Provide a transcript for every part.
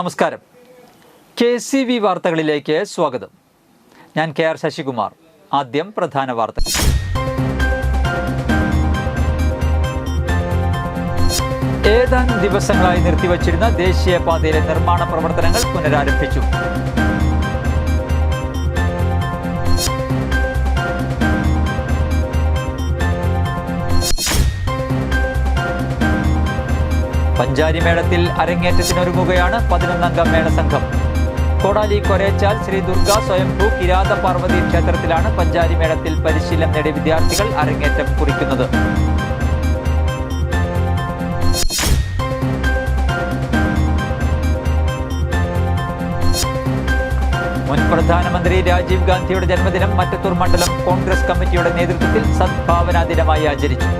നമസ്കാരം. KCV വാർത്തകളിലേക്ക് സ്വാഗതം. ഞാൻ KR ശശികുമാർ. ആദ്യം പ്രധാന വാർത്തകൾ. ഏതാനും ദിവസങ്ങളായി നിർത്തിവച്ചിരുന്ന ദേശീയപാതയിലെ നിർമ്മാണ പ്രവർത്തനങ്ങൾ പുനരാരംഭിച്ചു. പഞ്ചാരിമേളത്തിൽ അരങ്ങേറ്റത്തിനൊരുങ്ങുകയാണ് 11-അംഗ മേളസംഘം. കോടാലി കൊരേച്ചാൽ ശ്രീ ദുർഗാ സ്വയംഭൂ കിരാത പാർവതി ക്ഷേത്രത്തിലാണ് പഞ്ചാരിമേളത്തിൽ പരിശീലനം നേടിയ വിദ്യാർത്ഥികൾ അരങ്ങേറ്റം കുറിക്കുന്നത്. മുൻ പ്രധാനമന്ത്രി രാജീവ് ഗാന്ധിയുടെ ജന്മദിനം മറ്റത്തൂർ മണ്ഡലം കോൺഗ്രസ് കമ്മിറ്റിയുടെ നേതൃത്വത്തിൽ സദ്ഭാവനാ ദിനമായി ആചരിച്ചു.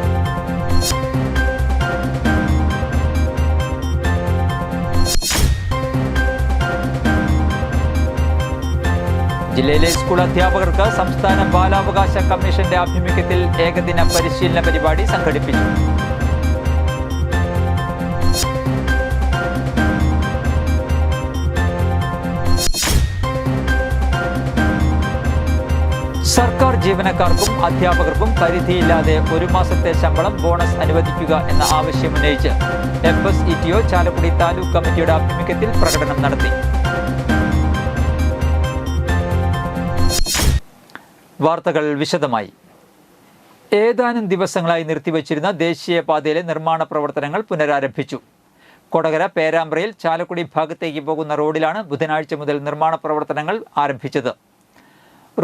ജില്ലയിലെ സ്കൂൾ അധ്യാപകർക്ക് സംസ്ഥാന ബാലാവകാശ കമ്മീഷന്റെ ആഭിമുഖ്യത്തിൽ ഏകദിന പരിശീലന പരിപാടി സംഘടിപ്പിച്ചു. സർക്കാർ ജീവനക്കാർക്കും അധ്യാപകർക്കും പരിധിയില്ലാതെ 1 മാസത്തെ ശമ്പളം ബോണസ് അനുവദിക്കുക എന്ന ആവശ്യമുന്നയിച്ച് FSETO ചാലക്കുടി താലൂക്ക് കമ്മിറ്റിയുടെ ആഭിമുഖ്യത്തിൽ പ്രകടനം നടത്തി. വാർത്തകൾ വിശദമായി. ഏതാനും ദിവസങ്ങളായി നിർത്തിവച്ചിരുന്ന ദേശീയപാതയിലെ നിർമ്മാണ പ്രവർത്തനങ്ങൾ പുനരാരംഭിച്ചു. കൊടകര പേരാമ്പ്രയിൽ ചാലക്കുടി ഭാഗത്തേക്ക് പോകുന്ന റോഡിലാണ് ബുധനാഴ്ച മുതൽ നിർമ്മാണ പ്രവർത്തനങ്ങൾ ആരംഭിച്ചത്.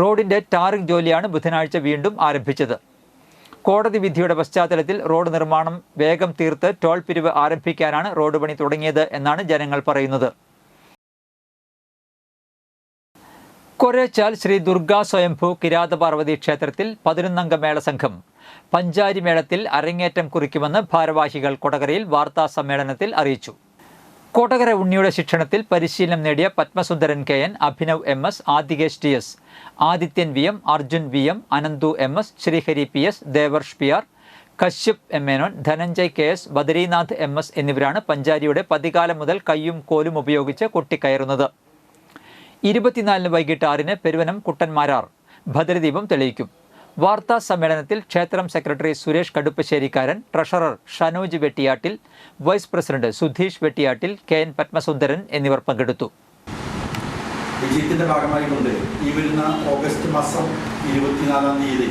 റോഡിന്റെ ടാറിംഗ് ജോലിയാണ് ബുധനാഴ്ച വീണ്ടും ആരംഭിച്ചത്. കോടതി വിധിയുടെ പശ്ചാത്തലത്തിൽ റോഡ് നിർമ്മാണം വേഗം തീർത്ത് ടോൾ പിരിവ് ആരംഭിക്കാനാണ് റോഡ് പണി തുടങ്ങിയത് എന്നാണ് ജനങ്ങൾ പറയുന്നത്. കൊരേച്ചാൽ ശ്രീ ദുർഗാ സ്വയംഭൂ കിരാത പാർവതി ക്ഷേത്രത്തിൽ 11-അംഗ മേളസംഘം പഞ്ചാരിമേളത്തിൽ അരങ്ങേറ്റം കുറിക്കുമെന്ന് ഭാരവാഹികൾ കൊടകരയിൽ വാർത്താ സമ്മേളനത്തിൽ അറിയിച്ചു. കൊടകര ഉണ്ണിയുടെ ശിക്ഷണത്തിൽ പരിശീലനം നേടിയ പത്മസുന്ദരൻ KN, Abhinav MS, Adikesh TS, Adithyan VM, Arjun VM, Ananthu MS, Sreehari PS, Devarsh PR, Kashyap M. Dhananjay KS, Badrinath MS എന്നിവരാണ് പഞ്ചാരിയുടെ പതികാലം മുതൽ കയ്യും കോലും ഉപയോഗിച്ച് കൊട്ടിക്കയറുന്നത്. 24 വൈകിട്ട് 6 പെരുവനം കുട്ടന്മാരാർ ഭദ്രദീപം തെളിയിക്കും. വാർത്താ സമ്മേളനത്തിൽ ക്ഷേത്രം സെക്രട്ടറി സുരേഷ് കടുപ്പശ്ശേരിക്കാരൻ, treasurer Shanoj Vettiyattil, vice president Sudheesh Vettiyattil, KN Padmasundaran എന്നിവർ പങ്കെടുത്തു. വിജയത്തിന്റെ ഭാഗമായിക്കൊണ്ട് ഈ വരുന്ന ഓഗസ്റ്റ് മാസം 24-ാം തീയതി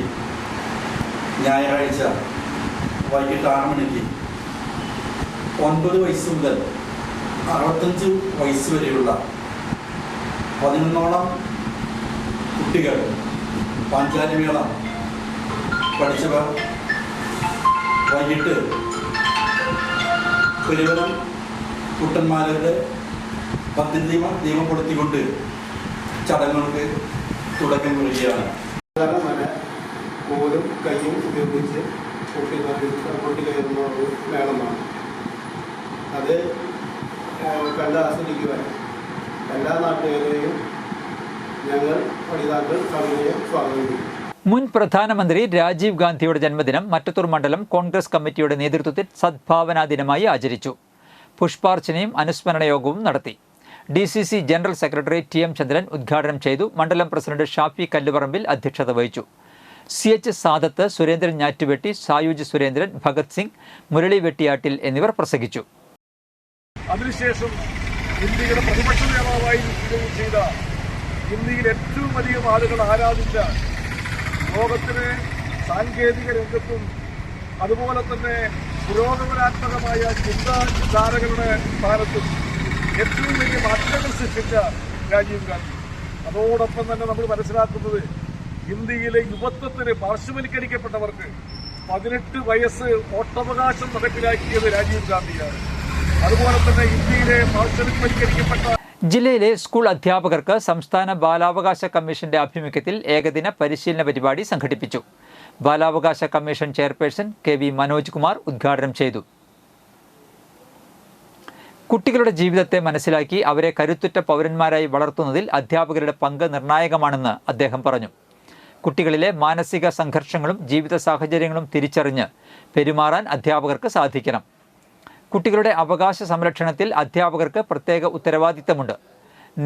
ഞായറാഴ്ച വൈകിട്ട് 6 മണിക്ക് 9 വയസ്സ് മുതൽ 65 വയസ്സ് വരെയുള്ള 11ഓളം കുട്ടികൾ പഞ്ചാരിമേള പഠിച്ചവർ വൈകിട്ട് പെരുവനം കുട്ടന്മാരുടെ ദീപം കൊടുത്തിക്കൊണ്ട് ചടങ്ങുകൾക്ക് തുടക്കം കുറിക്കുകയാണ്. കോലും കയ്യും ഉപയോഗിച്ച് കൊട്ടിക്കയറുന്ന ഒരു മേളമാണ്. അത് കണ്ട് ആസ്വദിക്കുവാൻ എല്ലാ നാട്ടുകാരെയും ഞങ്ങൾ പഠിതാക്കൾ സവിനയം സ്വാഗതം ചെയ്യും. മുൻ പ്രധാനമന്ത്രി രാജീവ് ഗാന്ധിയുടെ ജന്മദിനം മറ്റത്തൂർ മണ്ഡലം കോൺഗ്രസ് കമ്മിറ്റിയുടെ നേതൃത്വത്തിൽ സദ്ഭാവനാ ദിനമായി ആചരിച്ചു. പുഷ്പാർച്ചനയും അനുസ്മരണ യോഗവും നടത്തി. DCC ജനറൽ സെക്രട്ടറി TM ചന്ദ്രൻ ഉദ്ഘാടനം ചെയ്തു. മണ്ഡലം പ്രസിഡന്റ് ഷാഫി കല്ലുപറമ്പിൽ അധ്യക്ഷത വഹിച്ചു. CH സാദത്ത്, സുരേന്ദ്രൻ ഞാറ്റുവെട്ടി, സായുജ് സുരേന്ദ്രൻ, ഭഗത് സിംഗ്, മുരളി വെട്ടിയാട്ടിൽ എന്നിവർ പ്രസംഗിച്ചു. അതിനുശേഷം ഇന്ത്യയുടെ പ്രതിപക്ഷ നേതാവായി ചെയ്ത, ഇന്ത്യയിൽ ഏറ്റവും അധികം ആളുകൾ ആരാധിച്ച, ലോകത്തിന് സാങ്കേതിക രംഗത്തും അതുപോലെ തന്നെ പുരോഗമനാത്മകമായ ചിന്താധാരകളുടെ സ്ഥാനത്തും ഏറ്റവും വലിയ മാറ്റങ്ങൾ സൃഷ്ടിച്ച രാജീവ് ഗാന്ധി. അതോടൊപ്പം തന്നെ നമ്മൾ മനസ്സിലാക്കുന്നത് ഇന്ത്യയിലെ യുവത്വത്തിന് പാർശ്വവൽക്കരിക്കപ്പെട്ടവർക്ക് 18 വയസ്സ് വോട്ടവകാശം നടപ്പിലാക്കിയത് രാജീവ് ഗാന്ധിയാണ്. അതുപോലെ തന്നെ ഇന്ത്യയിലെ പാർശ്വവൽക്കരിക്കപ്പെട്ട ജില്ലയിലെ സ്കൂൾ അധ്യാപകർക്ക് സംസ്ഥാന ബാലാവകാശ കമ്മീഷന്റെ ആഭിമുഖ്യത്തിൽ ഏകദിന പരിശീലന പരിപാടി സംഘടിപ്പിച്ചു. ബാലാവകാശ commission chairperson KV Manoj Kumar ഉദ്ഘാടനം ചെയ്തു. കുട്ടികളുടെ ജീവിതത്തെ മനസ്സിലാക്കി അവരെ കരുത്തുറ്റ പൗരന്മാരായി വളർത്തുന്നതിൽ അധ്യാപകരുടെ പങ്ക് നിർണായകമാണെന്ന് അദ്ദേഹം പറഞ്ഞു. കുട്ടികളിലെ മാനസിക സംഘർഷങ്ങളും ജീവിത സാഹചര്യങ്ങളും തിരിച്ചറിഞ്ഞ് പെരുമാറാൻ അധ്യാപകർക്ക് സാധിക്കണം. കുട്ടികളുടെ അവകാശ സംരക്ഷണത്തിൽ അധ്യാപകർക്ക് പ്രത്യേക ഉത്തരവാദിത്തമുണ്ട്.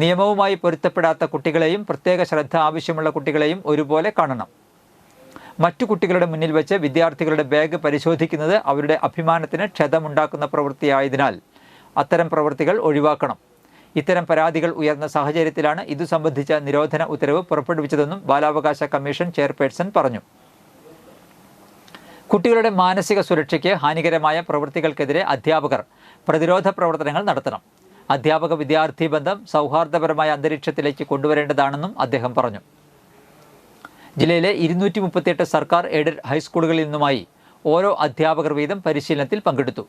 നിയമവുമായി പൊരുത്തപ്പെടാത്ത കുട്ടികളെയും പ്രത്യേക ശ്രദ്ധ ആവശ്യമുള്ള കുട്ടികളെയും ഒരുപോലെ കാണണം. മറ്റു കുട്ടികളുടെ മുന്നിൽ വെച്ച് വിദ്യാർത്ഥികളുടെ ബാഗ് പരിശോധിക്കുന്നത് അവരുടെ അഭിമാനത്തിന് ക്ഷതമുണ്ടാക്കുന്ന പ്രവൃത്തിയായതിനാൽ അത്തരം പ്രവൃത്തികൾ ഒഴിവാക്കണം. ഇത്തരം പരാതികൾ ഉയർന്ന സാഹചര്യത്തിലാണ് ഇതു സംബന്ധിച്ച നിരോധന ഉത്തരവ് പുറപ്പെടുവിച്ചതെന്നും ബാലാവകാശ കമ്മീഷൻ ചെയർപേഴ്സൺ പറഞ്ഞു. കുട്ടികളുടെ മാനസിക സുരക്ഷയ്ക്ക് ഹാനികരമായ പ്രവൃത്തികൾക്കെതിരെ അധ്യാപകർ പ്രതിരോധ പ്രവർത്തനങ്ങൾ നടത്തണം. അധ്യാപക വിദ്യാർത്ഥി ബന്ധം സൗഹാർദ്ദപരമായ അന്തരീക്ഷത്തിലേക്ക് കൊണ്ടുവരേണ്ടതാണെന്നും അദ്ദേഹം പറഞ്ഞു. ജില്ലയിലെ 238 സർക്കാർ എയ്ഡഡ് ഹൈസ്കൂളുകളിൽ നിന്നുമായി ഓരോ അധ്യാപകർ വീതം പരിശീലനത്തിൽ പങ്കെടുത്തു.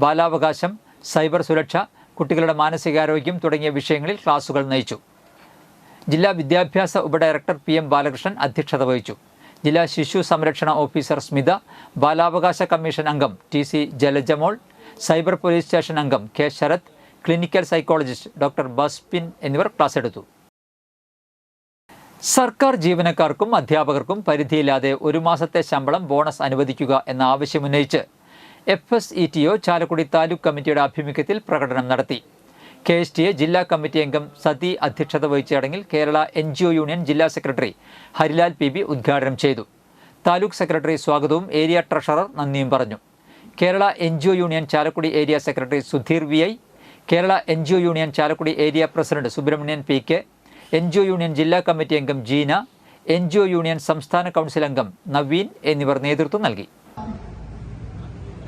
ബാലാവകാശം, സൈബർ സുരക്ഷ, കുട്ടികളുടെ മാനസികാരോഗ്യം തുടങ്ങിയ വിഷയങ്ങളിൽ ക്ലാസുകൾ നയിച്ചു. ജില്ലാ വിദ്യാഭ്യാസ ഉപഡയറക്ടർ PM ബാലകൃഷ്ണൻ അധ്യക്ഷത വഹിച്ചു. ജില്ലാ ശിശു സംരക്ഷണ ഓഫീസർ സ്മിത, ബാലാവകാശ കമ്മീഷൻ അംഗം TC Jalajamol, cyber police station അംഗം K Sarath, clinical psychologist doctor ബസ്പിൻ എന്നിവർ ക്ലാസ് എടുത്തു. സർക്കാർ ജീവനക്കാർക്കും അധ്യാപകർക്കും പരിധിയില്ലാതെ 1 മാസത്തെ ശമ്പളം ബോണസ് അനുവദിക്കുക എന്ന ആവശ്യമുന്നയിച്ച് FSETO ചാലക്കുടി താലൂക്ക് കമ്മിറ്റിയുടെ ആഭിമുഖ്യത്തിൽ പ്രകടനം നടത്തി. KSTA ജില്ലാ കമ്മിറ്റി അംഗം സതി അധ്യക്ഷത വഹിച്ച ചടങ്ങിൽ കേരള NGO യൂണിയൻ ജില്ലാ സെക്രട്ടറി ഹരിലാൽ PB ഉദ്ഘാടനം ചെയ്തു. താലൂക്ക് സെക്രട്ടറി സ്വാഗതവും ഏരിയ ട്രഷറർ നന്ദിയും പറഞ്ഞു. Kerala NGO union Chalakudy area secretary Sudheer VI, Kerala NGO union Chalakudy area president Subramanian PK, NGO union ജില്ലാ കമ്മിറ്റി അംഗം ജീന, NGO യൂണിയൻ സംസ്ഥാന കൗൺസിൽ അംഗം നവീൻ എന്നിവർ നേതൃത്വം നൽകി.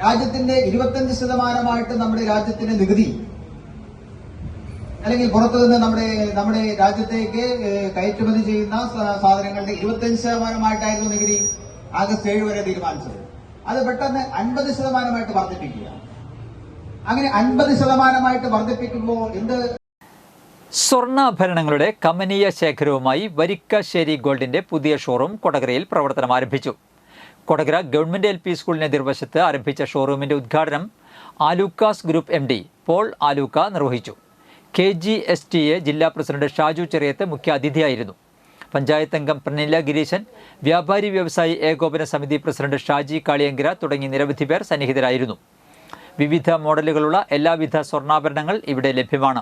രാജ്യത്തിന്റെ 25% നമ്മുടെ രാജ്യത്തിന്റെ നികുതി അല്ലെങ്കിൽ പുറത്തുനിന്ന് നമ്മുടെ രാജ്യത്തേക്ക് കയറ്റുമതി ചെയ്യുന്ന സാധനങ്ങളുടെ 25% നികുതി ആഗസ്റ്റ് 7 വരെ തീരുമാനിച്ചത്. അത് പെട്ടെന്ന് 50% വർദ്ധിപ്പിക്കുക. അങ്ങനെ 50% വർദ്ധിപ്പിക്കുമ്പോൾ എന്ത്? സ്വർണ്ണാഭരണങ്ങളുടെ കമനീയ ശേഖരവുമായി വരിക്കാശ്ശേരി ഗോൾഡിന്റെ പുതിയ ഷോറൂം കൊടകരയിൽ പ്രവർത്തനം ആരംഭിച്ചു. കൊടകര ഗവൺമെന്റ് LP സ്കൂളിന് എതിർവശത്ത് ആരംഭിച്ച ഷോറൂമിന്റെ ഉദ്ഘാടനം Alukkas group MD Paul Alukka നിർവഹിച്ചു. KGSTA ജില്ലാ പ്രസിഡന്റ് ഷാജു ചെറിയത്ത് മുഖ്യ അതിഥിയായിരുന്നു. പഞ്ചായത്ത് അംഗം പ്രനില ഗിരീശൻ, വ്യാപാരി വ്യവസായി ഏകോപന സമിതി പ്രസിഡന്റ് ഷാജി കാളിയങ്കര തുടങ്ങി നിരവധി പേർ സന്നിഹിതരായിരുന്നു. വിവിധ മോഡലുകളുള്ള എല്ലാവിധ സ്വർണ്ണാഭരണങ്ങൾ ഇവിടെ ലഭ്യമാണ്.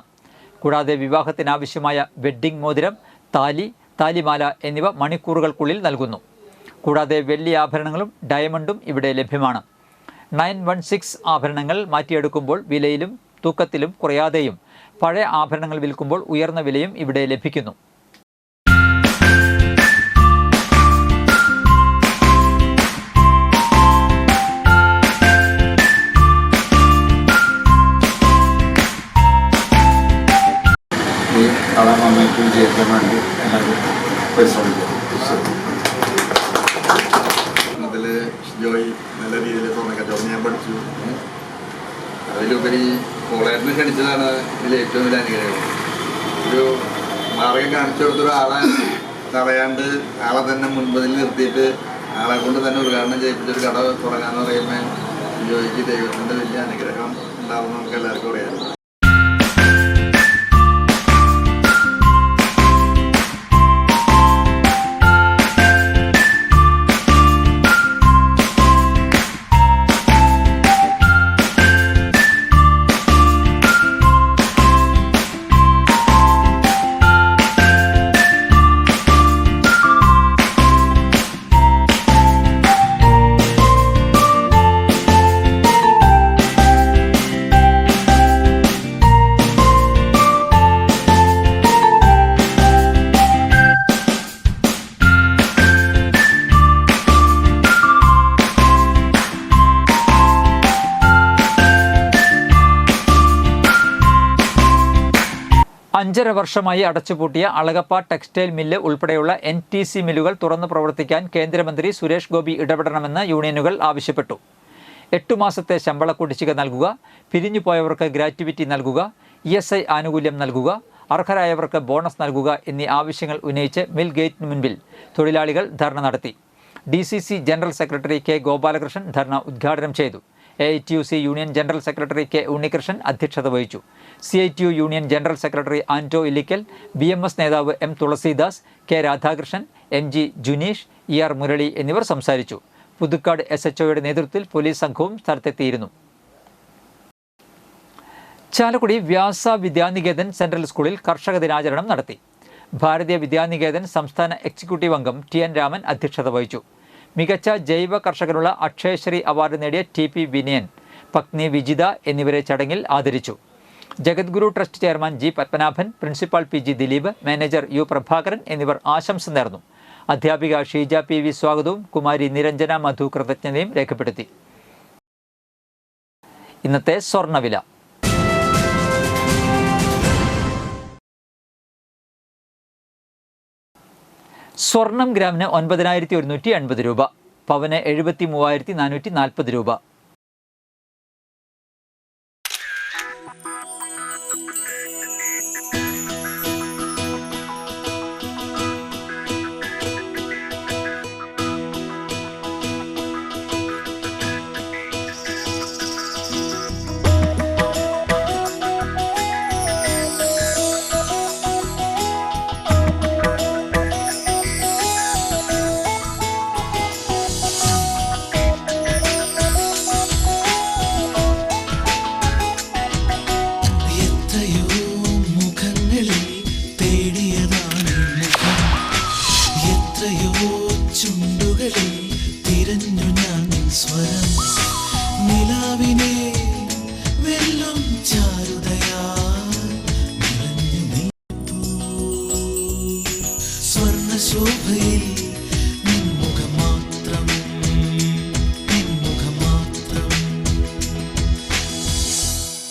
കൂടാതെ വിവാഹത്തിനാവശ്യമായ വെഡ്ഡിംഗ് മോതിരം, താലി, താലിമാല എന്നിവ മണിക്കൂറുകൾക്കുള്ളിൽ നൽകുന്നു. കൂടാതെ വെള്ളി ആഭരണങ്ങളും ഡയമണ്ടും ഇവിടെ ലഭ്യമാണ്. 916 ആഭരണങ്ങൾ മാറ്റിയെടുക്കുമ്പോൾ വിലയിലും തൂക്കത്തിലും കുറയാതെയും പഴയ ആഭരണങ്ങൾ വിൽക്കുമ്പോൾ ഉയർന്ന വിലയും ഇവിടെ ലഭിക്കുന്നു. ജോയി നല്ല രീതിയിൽ സ്വർണ്ണക്കച്ചവടം ഞാൻ പഠിച്ചു. അതിലുപരി കോളേജിന് ക്ഷണിച്ചതാണ് ഇതിൽ ഏറ്റവും വലിയ അനുഗ്രഹം. ഒരു മാർഗം കാണിച്ചു കൊടുത്തൊരാളെ തടയാണ്ട് ആളെ തന്നെ മുൻപതിൽ നിർത്തിയിട്ട് ആളെ കൊണ്ട് തന്നെ ഉദ്ഘാടനം ചെയ്യിപ്പിച്ചൊരു കട തുടങ്ങാന്ന് പറയുമ്പോൾ ജോയിക്ക് ദൈവത്തിൻ്റെ വലിയ അനുഗ്രഹം ഉണ്ടാവും. നമുക്ക് എല്ലാവർക്കും അറിയാം. അഞ്ചര വർഷമായി അടച്ചുപൂട്ടിയ അളഗപ്പ ടെക്സ്റ്റൈൽ മില്ല് ഉൾപ്പെടെയുള്ള NTC മില്ലുകൾ തുറന്നു പ്രവർത്തിക്കാൻ കേന്ദ്രമന്ത്രി സുരേഷ് ഗോപി ഇടപെടണമെന്ന് യൂണിയനുകൾ ആവശ്യപ്പെട്ടു. 8 മാസത്തെ ശമ്പള കുടിശ്ശിക നൽകുക, പിരിഞ്ഞുപോയവർക്ക് ഗ്രാറ്റുവിറ്റി നൽകുക, ESI ആനുകൂല്യം നൽകുക, അർഹരായവർക്ക് ബോണസ് നൽകുക എന്നീ ആവശ്യങ്ങൾ ഉന്നയിച്ച് മിൽ ഗേറ്റിന് മുൻപിൽ തൊഴിലാളികൾ ധർണ നടത്തി. DCC general secretary K Gopalakrishnan ധർണ ഉദ്ഘാടനം ചെയ്തു. AITUC union general secretary K Unnikrishnan അധ്യക്ഷത വഹിച്ചു. CITU union general secretary Anto Illikkal, BMS നേതാവ് M Thulasidas, K Radhakrishnan, MG Juneesh, ER Murali എന്നിവർ സംസാരിച്ചു. പുതുക്കാട് SHOയുടെ നേതൃത്വത്തിൽ പോലീസ് സംഘവും സ്ഥലത്തെത്തിയിരുന്നു. ചാലക്കുടി വ്യാസ വിദ്യാനികേതൻ സെൻട്രൽ സ്കൂളിൽ കർഷക ദിനാചരണം നടത്തി. ഭാരതീയ വിദ്യാനികേതൻ സംസ്ഥാന എക്സിക്യൂട്ടീവ് അംഗം TN രാമൻ അധ്യക്ഷത വഹിച്ചു. മികച്ച ജൈവ കർഷകനുള്ള അക്ഷയശ്രീ അവാർഡ് നേടിയ TP വിനയൻ, പത്നി വിജിത എന്നിവരെ ചടങ്ങിൽ ആദരിച്ചു. Jagadguru trust chairman G Padmanabhan, principal PG Dileep, manager U Prabhakaran എന്നിവർ ആശംസ നേർന്നു. അധ്യാപിക ഷീജ PV സ്വാഗതവും കുമാരി നിരഞ്ജന മധു കൃതജ്ഞതയും രേഖപ്പെടുത്തി. ഇന്നത്തെ സ്വർണ്ണവില. സ്വർണം ഗ്രാമിന് 9180 രൂപ, പവന് 73,440 രൂപ.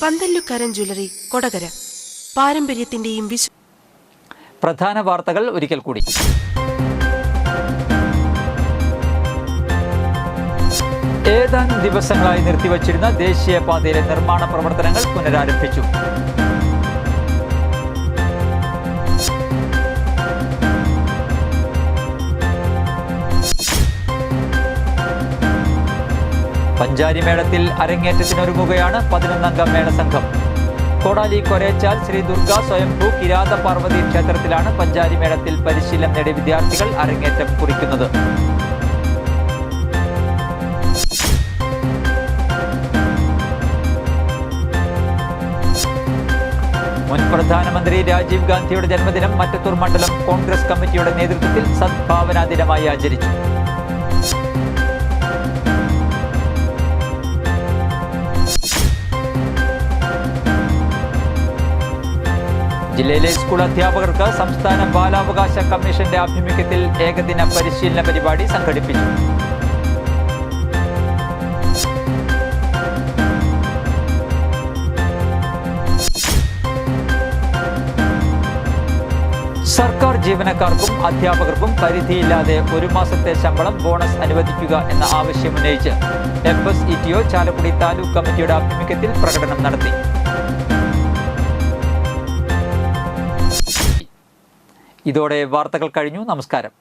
പന്തല്ലുക്കാരൻ ജ്വല്ലറി, കൊടകര. പാരമ്പര്യത്തിന്റെയും പ്രധാന വാർത്തകൾ ഒരിക്കൽ കൂടി. ഏതാനും ദിവസങ്ങളായി നിർത്തിവച്ചിരുന്ന ദേശീയപാതയിലെ നിർമ്മാണ പ്രവർത്തനങ്ങൾ പുനരാരംഭിച്ചു. പഞ്ചാരിമേളത്തിൽ അരങ്ങേറ്റത്തിനൊരുങ്ങുകയാണ് 11-അംഗ മേളസംഘം. കോടാലി കൊരേച്ചാൽ ശ്രീ ദുർഗാ സ്വയംഭൂ കിരാത പാർവതി ക്ഷേത്രത്തിലാണ് പഞ്ചാരിമേളത്തിൽ പരിശീലനം നേടിയ വിദ്യാർത്ഥികൾ അരങ്ങേറ്റം കുറിക്കുന്നത്. മുൻ പ്രധാനമന്ത്രി രാജീവ് ഗാന്ധിയുടെ ജന്മദിനം മറ്റത്തൂർ മണ്ഡലം കോൺഗ്രസ് കമ്മിറ്റിയുടെ നേതൃത്വത്തിൽ സദ്ഭാവനാ ദിനമായി ആചരിച്ചു. ജില്ലയിലെ സ്കൂൾ അധ്യാപകർക്ക് സംസ്ഥാന ബാലാവകാശ കമ്മീഷന്റെ ആഭിമുഖ്യത്തിൽ ഏകദിന പരിശീലന പരിപാടി സംഘടിപ്പിച്ചു. സർക്കാർ ജീവനക്കാർക്കും അധ്യാപകർക്കും പരിധിയില്ലാതെ 1 മാസത്തെ ശമ്പളം ബോണസ് അനുവദിക്കുക എന്ന ആവശ്യമുന്നയിച്ച് FSETO ചാലക്കുടി താലൂക്ക് കമ്മിറ്റിയുടെ ആഭിമുഖ്യത്തിൽ പ്രകടനം നടത്തി. ഇതോടെ വാർത്തകൾ കഴിഞ്ഞു. നമസ്കാരം.